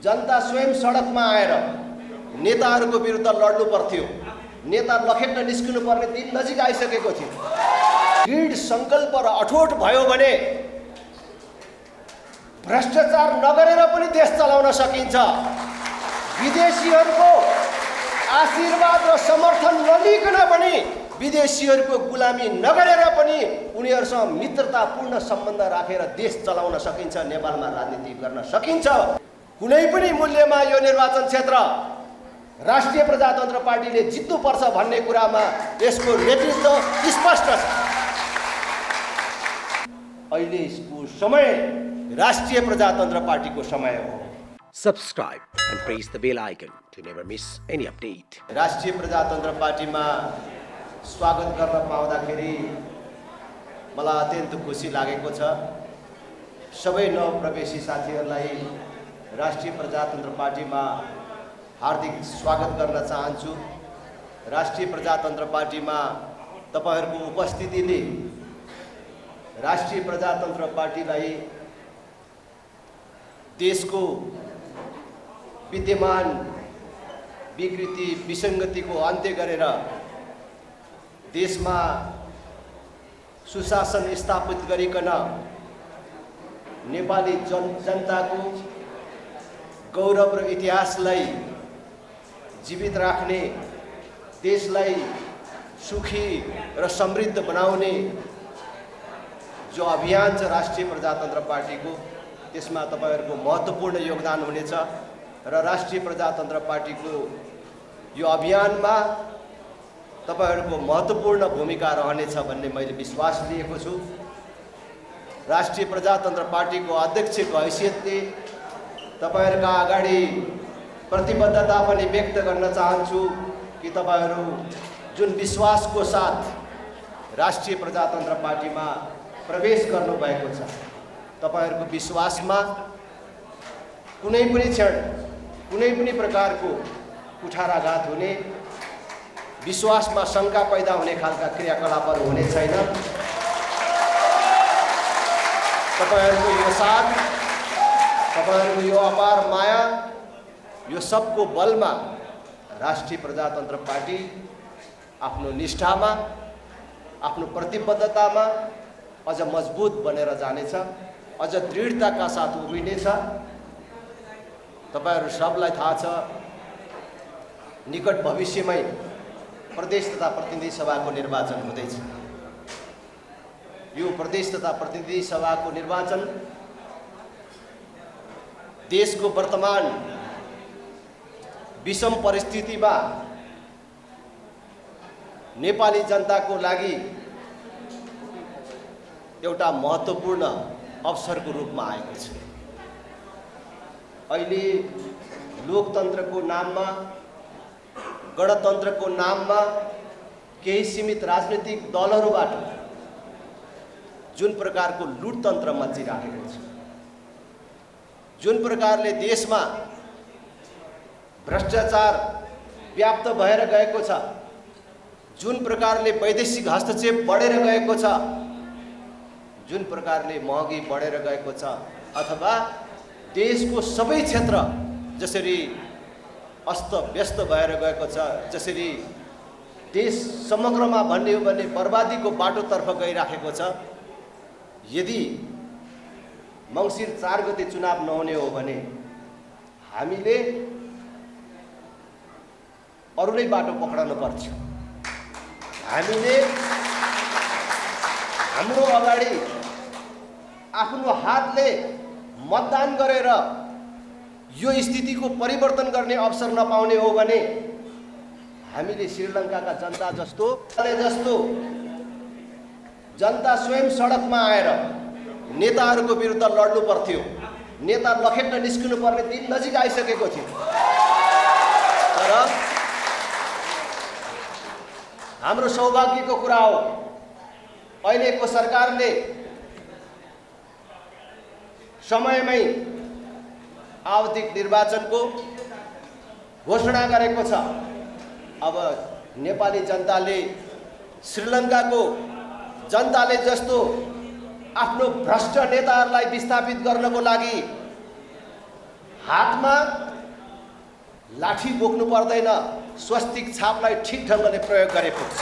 जनता स्वयं सडकमा आएर नेताहरूको विरुद्ध लड्नु पर्थ्यो। नेता लखेट्न निस्किनु पर्ने दिन नजिक आइसकेको थियो। दृढ सङ्कल्प र अठोट भयो भने भ्रष्टाचार नगरेर पनि देश चलाउन सकिन्छ। विदेशीहरूको आशीर्वाद र समर्थन नलिकन पनि, विदेशीहरूको गुलामी नगरेर पनि उनीहरूसँग मित्रतापूर्ण सम्बन्ध राखेर देश चलाउन सकिन्छ। नेपालमा राजनीति गर्न सकिन्छ। कुनै पनि मूल्यमा यो निर्वाचन क्षेत्र राष्ट्रिय प्रजातन्त्र पार्टीले जित्नुपर्छ भन्ने कुरामा यसको नेतृत्व स्पष्ट छ। अहिलेको समय राष्ट्रिय प्रजातन्त्र पार्टीको समय हो। Subscribe and press the bell icon to never miss any update. राष्ट्रिय प्रजातन्त्र पार्टीमा स्वागत गर्न पाउँदाखेरि मलाई अत्यन्त खुसी लागेको छ। सबै नवप्रवेशी साथीहरूलाई राष्ट्रिय प्रजातन्त्र पार्टीमा हार्दिक स्वागत गर्न चाहन्छु। राष्ट्रिय प्रजातन्त्र पार्टीमा तपाईहरुको उपस्थितिले राष्ट्रिय प्रजातन्त्र पार्टीलाई देशको विद्यमान विकृति विसङ्गतिको अन्त्य गरेर देशमा सुशासन स्थापित गरिकन नेपाली जनताको गौरव र इतिहासलाई जीवित राख्ने, देशलाई सुखी र समृद्ध बनाउने जो अभियान छ राष्ट्रिय प्रजातन्त्र पार्टीको, त्यसमा तपाईहरुको महत्त्वपूर्ण योगदान हुनेछ र राष्ट्रिय प्रजातन्त्र पार्टीको यो अभियानमा तपाईहरुको महत्त्वपूर्ण भूमिका रहनेछ भन्ने मैले विश्वास लिएको छु। राष्ट्रिय प्रजातन्त्र पार्टीको अध्यक्षको हैसियतले तपाईहरुका अगाडि प्रतिबद्धता पनि व्यक्त गर्न चाहन्छु कि तपाईहरु जुन विश्वासको साथ राष्ट्रिय प्रजातन्त्र पार्टीमा प्रवेश गर्नुभएको छ, तपाईहरुको विश्वासमा कुनै पनि क्षण कुनै पनि प्रकारको कुठाराघात हुने, विश्वासमा शंका पैदा हुने खालका क्रियाकलापहरू हुने छैन। तपाईहरुको यो साथ, तपाईहरुको यो अपार माया, यो सबको बलमा राष्ट्रिय प्रजातन्त्र पार्टी आफ्नो निष्ठामा, आफ्नो प्रतिबद्धतामा अझ मजबुत बनेर जानेछ, अझ दृढताका साथ उभिनेछ। तपाईहरु सबलाई थाहा छ, निकट भविष्यमै प्रदेश तथा प्रतिनिधि सभाको निर्वाचन हुँदैछ। यो प्रदेश तथा प्रतिनिधि सभाको निर्वाचन देशको वर्तमान विषम परिस्थितिमा नेपाली जनताको लागि एउटा महत्त्वपूर्ण अवसरको रूपमा आएको छ। अहिले लोकतन्त्रको नाममा, गणतन्त्रको नाममा केही सीमित राजनीतिक दलहरूबाट जुन प्रकारको लुटतन्त्र मच्चिराखेको छ, जुन प्रकारले देशमा भ्रष्टाचार व्याप्त भएर गएको छ, जुन प्रकारले वैदेशिक हस्तक्षेप बढेर गएको छ, जुन प्रकारले महँगी बढेर गएको छ, अथवा देशको सबै क्षेत्र जसरी अस्तव्यस्त भएर गएको छ, जसरी देश समग्रमा भन्ने हो भने बर्बादीको बाटोतर्फ गइराखेको छ, यदि मङ्सिर 4 गते चुनाव नहुने हो भने हामीले अरू नै बाटो पक्रनु पर्छ। हामीले हाम्रो अगाडि आफ्नो हातले मतदान गरेर यो स्थितिको परिवर्तन गर्ने अवसर नपाउने हो भने हामीले श्रीलङ्काका जनता जस्तो जनता स्वयं सडकमा आएर नेताहरूको विरुद्ध लड्नु पर्थ्यो। नेता लखेट्न निस्किनु पर्ने दिन नजिक आइसकेको थियो। तर हाम्रो सौभाग्यको कुरा हो, अहिलेको सरकारले समयमै आवधिक निर्वाचनको घोषणा गरेको छ। अब नेपाली जनताले, श्रीलङ्काको जनताले जस्तो आफ्नो भ्रष्ट नेताहरूलाई विस्थापित गर्नको लागि हातमा लाठी बोक्नु पर्दैन, स्वस्तिक छापलाई ठिक ढङ्गले प्रयोग गरे पुग्छ।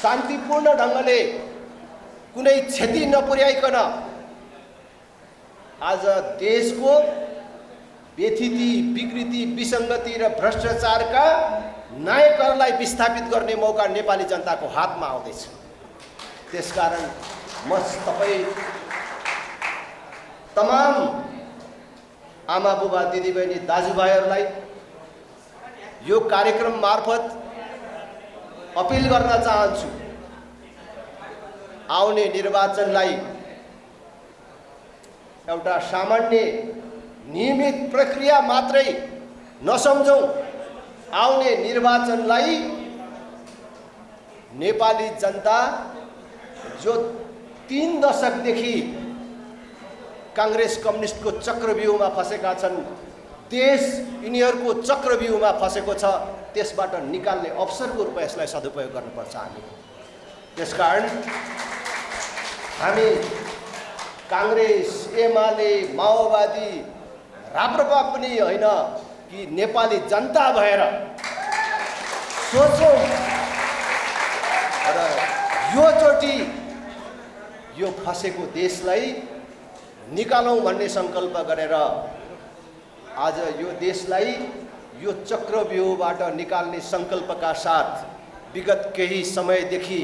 शान्तिपूर्ण ढङ्गले कुनै क्षति नपुर्याइकन आज देशको व्यथिति, विकृति, विसङ्गति र भ्रष्टाचारका नायकहरूलाई विस्थापित गर्ने मौका नेपाली जनताको हातमा आउँदैछ। त्यसकारण म तपाईँ तमाम आमा बुबा, दिदीबहिनी, दाजुभाइहरूलाई यो कार्यक्रम मार्फत अपिल गर्न चाहन्छु, आउने निर्वाचनलाई एउटा सामान्य नियमित प्रक्रिया मात्रै नसम्झौँ। आउने निर्वाचनलाई नेपाली जनता जो 3 दशकदेखि काङ्ग्रेस कम्युनिस्टको चक्रव्यूहमा फसेका छन्, देश यिनीहरूको चक्रव्यूहमा फसेको छ, त्यसबाट निकाल्ने अवसरको रूपमा यसलाई सदुपयोग गर्नुपर्छ हामी। त्यसकारण हामी काङ्ग्रेस, एमाले, माओवादी, राप्रपा पनि होइन कि नेपाली जनता भएर सोचौँ र योचोटि यो फसेको देशलाई निकालौँ भन्ने सङ्कल्प गरेर आज यो देशलाई यो चक्रव्यूहबाट निकाल्ने सङ्कल्पका साथ विगत केही समयदेखि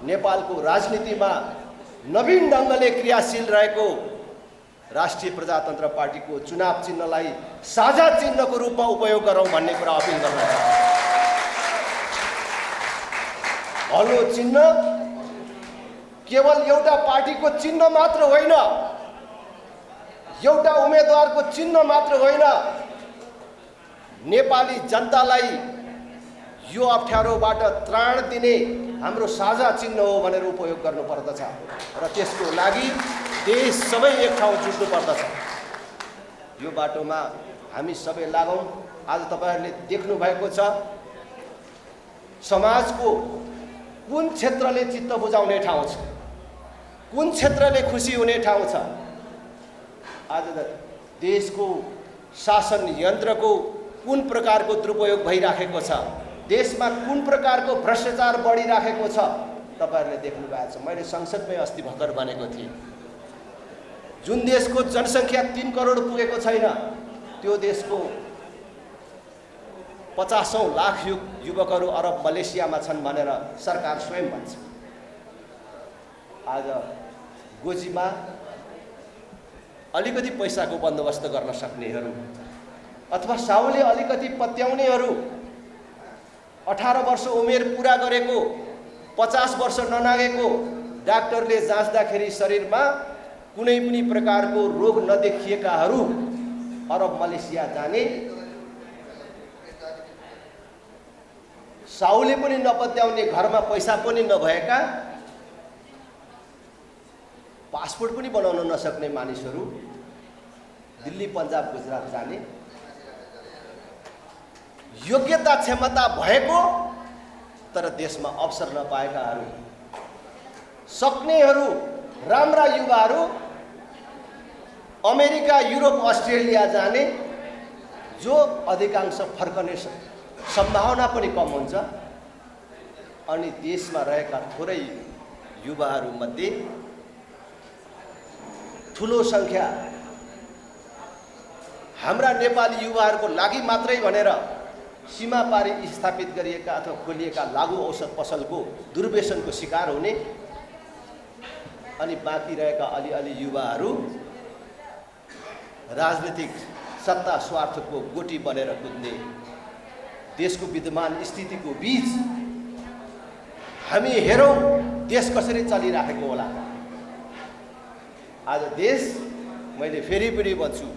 नेपालको राजनीतिमा नवीन ढङ्गले क्रियाशील रहेको राष्ट्रिय प्रजातन्त्र पार्टीको चुनाव चिन्हलाई साझा चिन्हको रूपमा उपयोग गरौँ भन्ने कुरा अपिल गर्न चाहन्छु। हलो चिन्ह केवल एउटा पार्टीको चिन्ह मात्र होइन, एउटा उम्मेदवारको चिन्ह मात्र होइन, नेपाली जनतालाई यो अप्ठ्यारोबाट त्राण दिने हाम्रो साझा चिन्ह हो भनेर उपयोग गर्नुपर्दछ र त्यसको लागि देश सबै एक ठाउँ जुट्नु पर्दछ। यो बाटोमा हामी सबै लागौँ। आज तपाईहरूले देख्नु भएको छ समाजको कुन क्षेत्रले चित्त बुझाउने ठाउँ छ, कुन क्षेत्रले खुसी हुने ठाउँ छ। आज देशको शासन यन्त्रको कुन प्रकारको दुरुपयोग भइराखेको छ, देशमा कुन प्रकारको भ्रष्टाचार बढिराखेको छ तपाईहरूले देख्नु भएको छ। मैले संसदमै अस्ति भर्खर भनेको थिएँ, जुन देशको जनसङ्ख्या 3 करोड पुगेको छैन, त्यो देशको 50औं लाख युवकहरू अरब मलेसियामा छन् भनेर सरकार स्वयं भन्छ। आज गोजीमा अलिकति पैसाको बन्दोबस्त गर्न सक्नेहरू अथवा साउले अलिकति पत्याउनेहरू, 18 वर्ष उमेर पुरा गरेको, 50 वर्ष ननागेको, डाक्टरले जाँच्दाखेरि शरीरमा कुनै पनि प्रकारको रोग नदेखिएकाहरू अरब मलेसिया जाने, साउले पनि नपत्याउने, घरमा पैसा पनि नभएका, पासपोर्ट पनि बनाउन नसक्ने मानिसहरू दिल्ली, पन्जाब, गुजरात जाने, योग्यता क्षमता भएको तर देशमा अवसर नपाएकाहरू, सक्नेहरू, राम्रा युवाहरू अमेरिका, युरोप, अस्ट्रेलिया जाने, जो अधिकांश फर्कने सम्भावना पनि कम हुन्छ। अनि देशमा रहेका थोरै युवाहरूमध्ये ठुलो सङ्ख्या हाम्रा नेपाली युवाहरूको लागि मात्रै भनेर सीमा पारी स्थापित गरिएका अथवा खोलिएका लागु औषध पसलको दुर्व्यसनको शिकार हुने, अनि बाँकी रहेका अलिअलि युवाहरू राजनीतिक सत्ता स्वार्थको गोटी बनेर कुद्ने। देशको विद्यमान स्थितिको बीच हामी हेरौँ देश कसरी चलिराखेको होला। आज देश, मैले फेरि पनि भन्छु,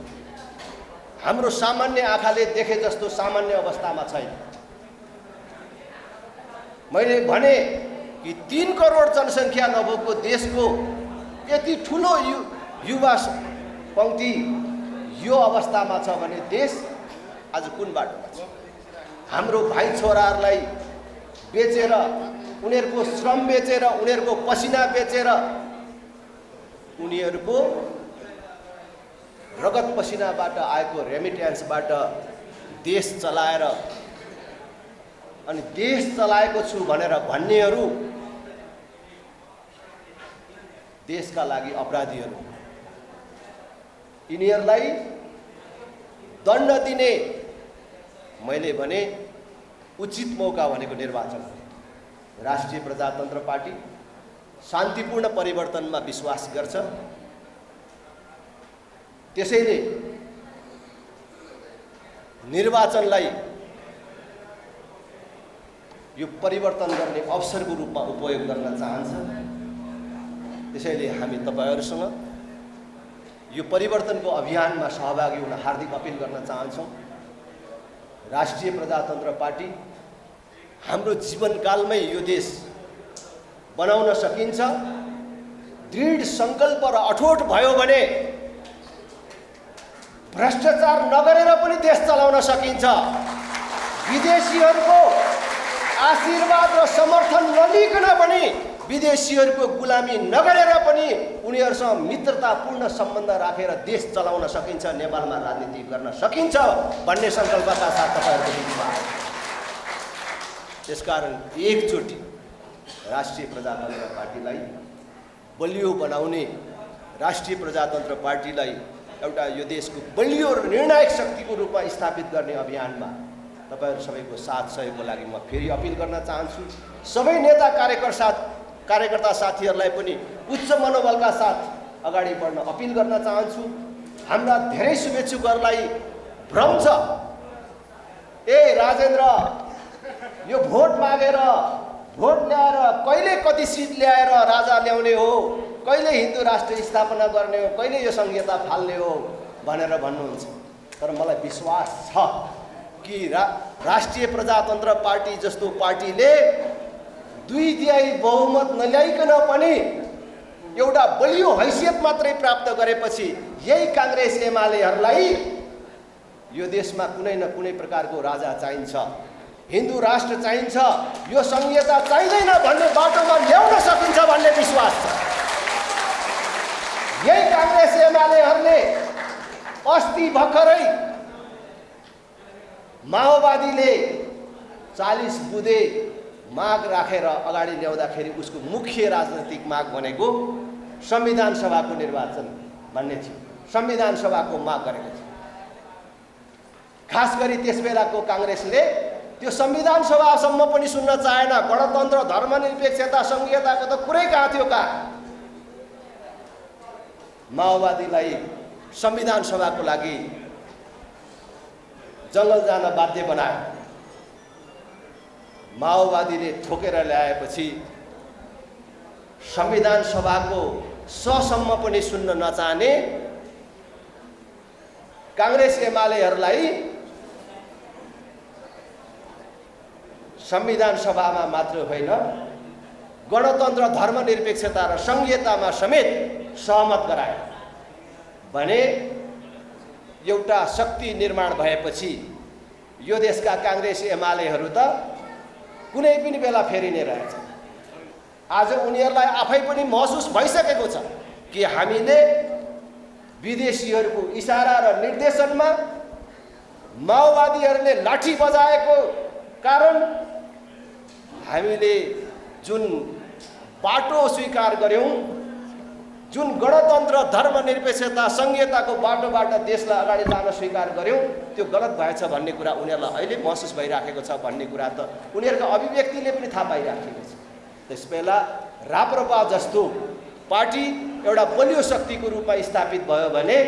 हाम्रो सामान्य आँखाले देखे जस्तो सामान्य अवस्थामा छैन। मैले भने कि 3 करोड जनसङ्ख्या नभएको देशको यति ठुलो युवा पङ्क्ति यो अवस्थामा छ भने देश आज कुन बाटोमा छ? हाम्रो भाइ छोराहरूलाई बेचेर, उनीहरूको श्रम बेचेर, उनीहरूको पसिना बेचेर उनीहरूको रगत पसिनाबाट आएको रेमिट्यान्सबाट देश चलाएर अनि देश चलाएको छु भनेर भन्नेहरू देशका लागि अपराधीहरू। यिनीहरूलाई दण्ड दिने मैले भने उचित मौका भनेको निर्वाचन। राष्ट्रिय प्रजातन्त्र पार्टी शान्तिपूर्ण परिवर्तनमा विश्वास गर्छ। त्यसैले निर्वाचनलाई यो परिवर्तन गर्ने अवसरको रूपमा उपयोग गर्न चाहन्छ। त्यसैले हामी तपाईहरुसँग यो परिवर्तनको अभियानमा सहभागी हुन हार्दिक अपील गर्न चाहन्छौँ। राष्ट्रिय प्रजातन्त्र पार्टी हाम्रो जीवनकालमै यो देश बनाउन सकिन्छ। दृढ संकल्प र अठोट भयो भने भ्रष्टाचार नगरेर पनि देश चलाउन सकिन्छ। विदेशीहरूको आशीर्वाद र समर्थन नलिकन पनि विदेशीहरूको गुलामी नगरेर पनि उनीहरूसँग मित्रतापूर्ण सम्बन्ध राखेर देश चलाउन सकिन्छ, नेपालमा राजनीति गर्न सकिन्छ भन्ने सङ्कल्पका साथ तपाईहरुको बिचमा। त्यसकारण एकचोटि राष्ट्रिय प्रजातन्त्र पार्टीलाई बलियो बनाउने, राष्ट्रिय प्रजातन्त्र पार्टीलाई एउटा यो देशको बलियो र निर्णायक शक्तिको रूपमा स्थापित गर्ने अभियानमा तपाईहरु सबैको साथ सहयोगको लागि म फेरि अपील गर्न चाहन्छु। सबै नेता कार्यकर्ता साथीहरूलाई पनि उच्च मनोबलका साथ अगाडि बढ्न अपील गर्न चाहन्छु। हाम्रा धेरै शुभेच्छुकहरूलाई भ्रम छ, ए राजेन्द्र यो भोट मागेर भोट ल्याएर कहिले कति सिट ल्याएर राजा ल्याउने हो, कहिले हिन्दू राष्ट्र स्थापना गर्ने हो, कहिले यो संहिता फाल्ने हो भनेर भन्नुहुन्छ। तर मलाई विश्वास छ कि राष्ट्रिय प्रजातन्त्र पार्टी जस्तो पार्टीले 2/3 बहुमत नल्याइकन पनि एउटा बलियो हैसियत मात्रै प्राप्त गरेपछि यही कांग्रेस एमालेहरूलाई यो देशमा कुनै न कुनै प्रकारको राजा चाहिन्छ, हिन्दू राष्ट्र चाहिन्छ, यो संहिता चाहिँदैन भन्ने बाटोमा ल्याउन सकिन्छ भन्ने विश्वास छ। यही कांग्रेस एमालेहरूले अस्ति भर्खरै माओवादीले 40 बुँदे माग राखेर अगाडि ल्याउँदाखेरि उसको मुख्य राजनीतिक माग भनेको संविधान सभाको निर्वाचन भन्ने थियो। संविधान सभाको माग गरेको थियो। खास गरी त्यसबेलाको कांग्रेसले त्यो संविधान सभासम्म पनि सुन्न चाहेन। गणतन्त्र, धर्मनिरपेक्षता, संघीयताको त कुरै कहाँ थियो कहाँ। माओवादीलाई संविधान सभाको लागि जंगल जान बाध्य बनायो। माओवादीले ठोकेर ल्याएपछि संविधान सभाको ससम्म पनि सुन्न नचाहने कांग्रेस एमालेहरूलाई संविधान सभामा मात्र होइन गणतन्त्र, धर्मनिरपेक्षता र संघीयतामा समेत सहमत गरायो भने एउटा शक्ति निर्माण भएपछि यो देशका कांग्रेस एमालेहरू त कुनै पनि बेला फेरिने रहेछ। आज उनीहरूलाई आफै पनि महसुस भइसकेको छ कि हामीले विदेशीहरूको इशारा र निर्देशनमा माओवादीहरूले लाठी बजाएको कारण हामीले जुन बाटो स्वीकार गर्यौं, जुन गणतन्त्र, धर्मनिरपेक्षता, संघीयताको बाटोबाट देशलाई अगाडि लान स्वीकार गर्यौं, त्यो गलत भएछ भन्ने कुरा उनीहरूलाई अहिले महसुस भइराखेको छ भन्ने कुरा त उनीहरूको अभिव्यक्तिले पनि थाहा पाइराखेको छ। त्यसबेला राप्रपा जस्तो पार्टी एउटा बलियो शक्तिको रूपमा स्थापित भयो भने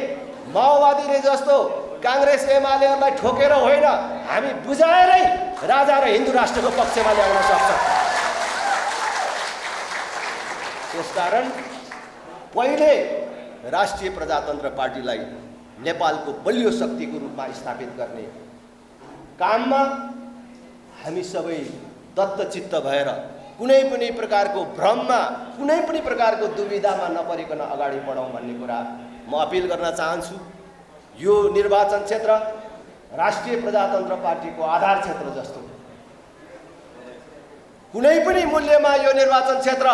माओवादीले जस्तो कांग्रेस एमालेहरूलाई ठोकेर होइन, हामी बुझाएरै राजा र हिन्दू राष्ट्रको पक्षमा ल्याउन सक्छ। त्यसकारण पहिले राष्ट्रिय प्रजातन्त्र पार्टीलाई नेपालको बलियो शक्तिको रूपमा स्थापित गर्ने काममा हामी सबै दत्तचित्त भएर कुनै पनि प्रकारको भ्रममा, कुनै पनि प्रकारको दुविधामा नपरिकन अगाडि बढौँ भन्ने कुरा म अपील गर्न चाहन्छु। यो निर्वाचन क्षेत्र राष्ट्रिय प्रजातन्त्र पार्टीको आधार क्षेत्र जस्तो, कुनै पनि मूल्यमा यो निर्वाचन क्षेत्र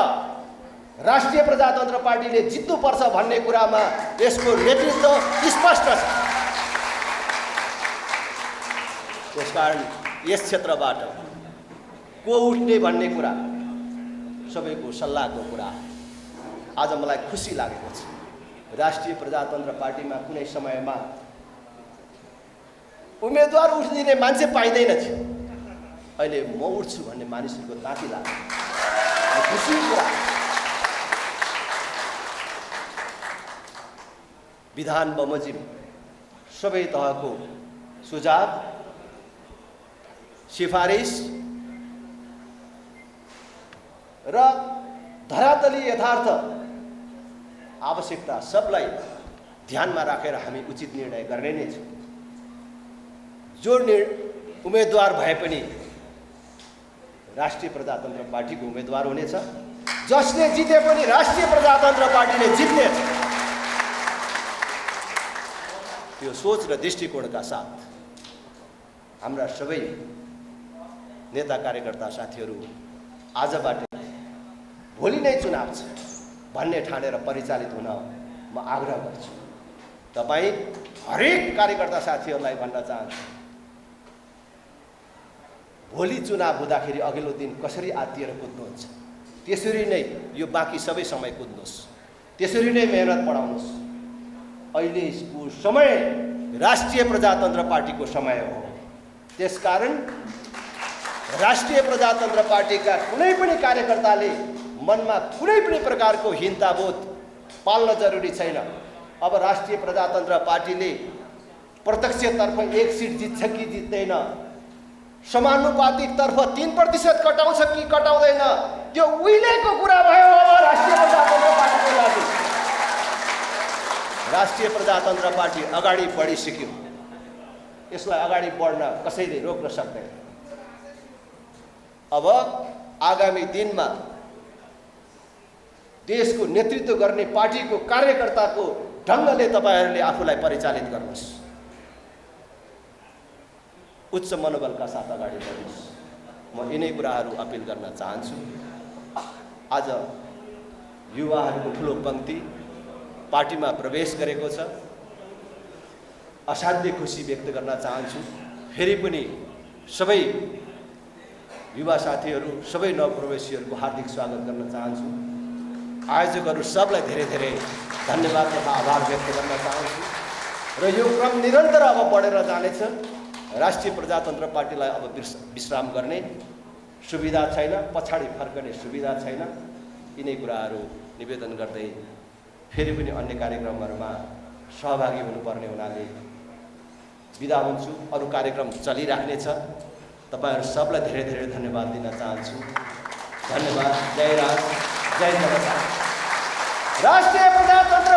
राष्ट्रिय प्रजातन्त्र पार्टीले जित्नुपर्छ भन्ने कुरामा यसको नेतृत्व स्पष्ट छ। त्यसकारण यस क्षेत्रबाट को उठ्ने भन्ने कुरा सबैको सल्लाहको कुरा हो। आज मलाई खुसी लागेको छ राष्ट्रिय प्रजातन्त्र पार्टीमा कुनै समयमा उम्मेदवार उठ्दिने मान्छे पाइँदैन थियो, अहिले म उठ्छु भन्ने मानिसहरूको ताती लाग्यो। खुसी कुरा। विधान बमोजिम सबै तहको सुझाव सिफारिस र धरातली यथार्थ आवश्यकता सबलाई ध्यानमा राखेर हामी उचित निर्णय गर्ने नै छौँ। जो उम्मेदवार भए पनि राष्ट्रिय प्रजातन्त्र पार्टीको उम्मेदवार हुनेछ, जसले जिते पनि राष्ट्रिय प्रजातन्त्र पार्टीले जित्नेछ। त्यो सोच र दृष्टिकोणका साथ हाम्रा सबै नेता कार्यकर्ता साथीहरू आजबाट भोलि नै चुनाव छ भन्ने ठानेर परिचालित हुन म आग्रह गर्छु। तपाईँ हरेक कार्यकर्ता साथीहरूलाई भन्न चाहन्छु, भोलि चुनाव हुँदाखेरि अघिल्लो दिन कसरी आत्तिएर कुद्नुहुन्छ त्यसरी नै यो बाँकी सबै समय कुद्नुहोस्, त्यसरी नै मेहनत बढाउनुहोस्। अहिलेको समय राष्ट्रिय प्रजातन्त्र पार्टीको समय हो। त्यसकारण राष्ट्रिय प्रजातन्त्र पार्टीका कुनै पनि कार्यकर्ताले मनमा कुनै पनि प्रकारको हीनताबोध पाल्न जरुरी छैन। अब राष्ट्रिय प्रजातन्त्र पार्टीले प्रत्यक्षतर्फ 1 सिट जित्छ कि जित्दैन, समानुपातिक तर्फ 3% कटाउँछ कि कटाउँदैन, त्यो उहिलेको कुरा भयो। अब राष्ट्रिय प्रजातन्त्र पार्टीको लागि राष्ट्रिय प्रजातन्त्र पार्टी अगाडि बढिसक्यो। यसलाई अगाडि बढ्न कसैले रोक्न सक्दैन। अब आगामी दिनमा देशको नेतृत्व गर्ने पार्टीको कार्यकर्ताको ढङ्गले तपाईहरूले आफूलाई परिचालित गर्नुहोस्, उच्च मनोबलका साथ अगाडि बढ्नुहोस्। म यिनै कुराहरू अपिल गर्न चाहन्छु। आज युवाहरूको ठुलो पङ्क्ति पार्टीमा प्रवेश गरेको छ, असाध्य खुसी व्यक्त गर्न चाहन्छु। फेरि पनि सबै युवा साथीहरू, सबै नवप्रवेशीहरूको हार्दिक स्वागत गर्न चाहन्छु। आयोजकहरू सबलाई धेरै धेरै धन्यवाद तथा आभार व्यक्त गर्न चाहन्छु। र यो क्रम निरन्तर अब बढेर जानेछ। राष्ट्रिय प्रजातन्त्र पार्टीलाई अब विश्राम गर्ने सुविधा छैन, पछाडि फर्कने सुविधा छैन। यिनै कुराहरू निवेदन गर्दै फेरि पनि अन्य कार्यक्रमहरूमा सहभागी हुनुपर्ने हुनाले बिदा हुन्छु। अरू कार्यक्रम चलिराख्नेछ। तपाईहरू सबलाई धेरै धेरै धन्यवाद दिन चाहन्छु। धन्यवाद। जय राज, जय जनता। राष्ट्रिय प्रजातन्त्र